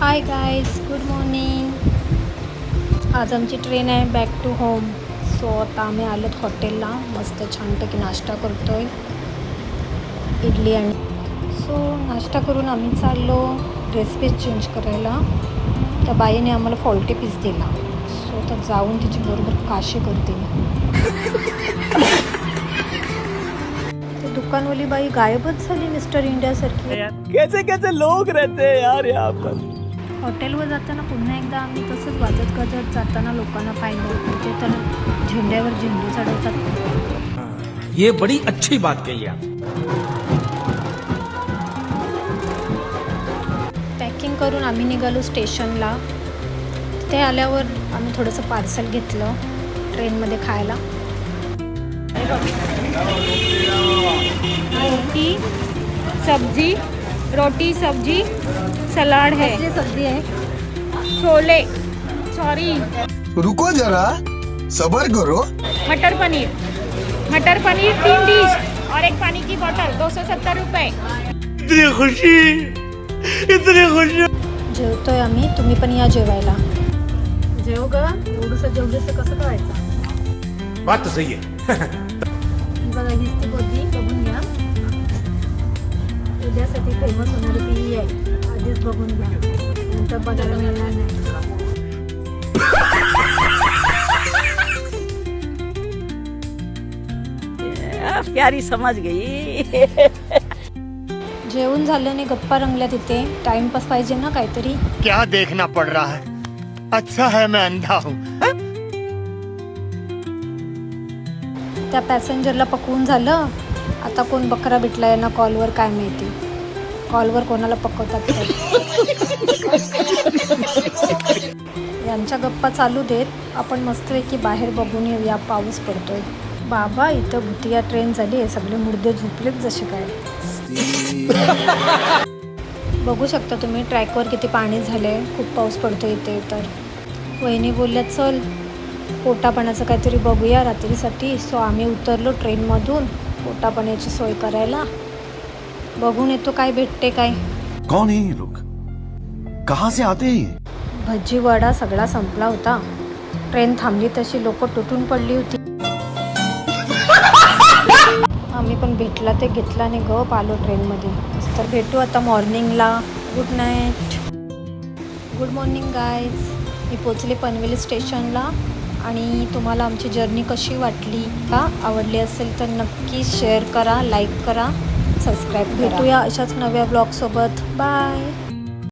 Hi guys, good morning. आज आमची train आहे बॅक टू होम. सो आता आम्ही आलोत हॉटेलला. मस्त छानपैकी नाश्ता करतो आहे, इडली आणि सो नाश्ता करून आम्ही चाललो ड्रेस पीस चेंज करायला. त्या बाईने आम्हाला फॉल्टी पीस दिला. सो आता जाऊन तिची बरोबर काशी करते. ते दुकानवाली बाई गायबच झाली मिस्टर इंडियासारखी. कैसे कैसे लोग रहते हैं यार यहाँ पर. हॉटेलवर जाताना पुन्हा एकदा आम्ही तसंच वाजत गाजत जाताना लोकांना पाहिलं. म्हणजे तर झेंड्यावर झेंडू चढवतात. ये बड़ी अच्छी बात कही आप. पॅकिंग करून आम्ही निघालो स्टेशनला. ते आल्यावर आम्ही थोडंसं पार्सल घेतलं ट्रेनमध्ये खायला. रोटी सब्जी सलाड है. सब्जी है छोले, सॉरी रुको जरा सबर करो. मटर पनीर 3 डिश और एक पानी की बोतल 270 रुपये. इतनी खुशी. जेवतोय आम्ही, तुम्ही पण या जेवायला. जेव ग, एवढंसं जेवढंसं कसं करायचं. बात तो सही है. बघा हीच ती बोलली, बघून घ्या. उद्यासाठी फेमस होणारी ती ही आहे. आधीच बघून घ्या, नंतर बघायला मिळणार नाही. प्यारी समझ गई. जेवण झाल्याने गप्पा रंगल्या तिथे. टाइमपास पाहिजे ना काहीतरी. क्या देखना पड़ रहा है. अच्छा है मैं अंधा हूँ. त्या पॅसेंजरला पकवून झालं. आता कोण बकरा भेटलाय ना कॉलवर काय माहिती. कॉलवर कोणाला पकवतात ते. यांच्या गप्पा चालू देत. आपण मस्तपैकी बाहेर बघून येऊया. पाऊस पडतोय बाबा. इथं भुतिया ट्रेन झाली आहे. सगळे मुर्दे झोपलेत जसे काय. बघू शकता तुम्ही ट्रॅकवर किती पाणी झालंय. खूप पाऊस पडतोय इथे. तर वहिनी बोलल्या चल पोटापाण्याचं काहीतरी बघूया रात्रीसाठी. सो आम्ही उतरलो ट्रेनमधून पोटापाण्याची सोय करायला. बघून येतो काय भेटते काय. कौन है ये लोग, कहाँ से आते हैं ये. भजी वडा सगळा संपला होता. ट्रेन थांबली तशी लोक तुटून पडली होती. आम्ही पण भेटला ते घेतला आणि गप आलो ट्रेनमध्ये. तर भेटू आता मॉर्निंगला. Good night. Good morning guys. मी पोचले पनवेल स्टेशनला. आणि तुम्हाला आमची जर्नी कशी वाटली का, आवडली असेल तर नक्की शेअर करा, लाईक करा, सबस्क्राईब. भेटूया अशाच नव्या ब्लॉगसोबत. बाय.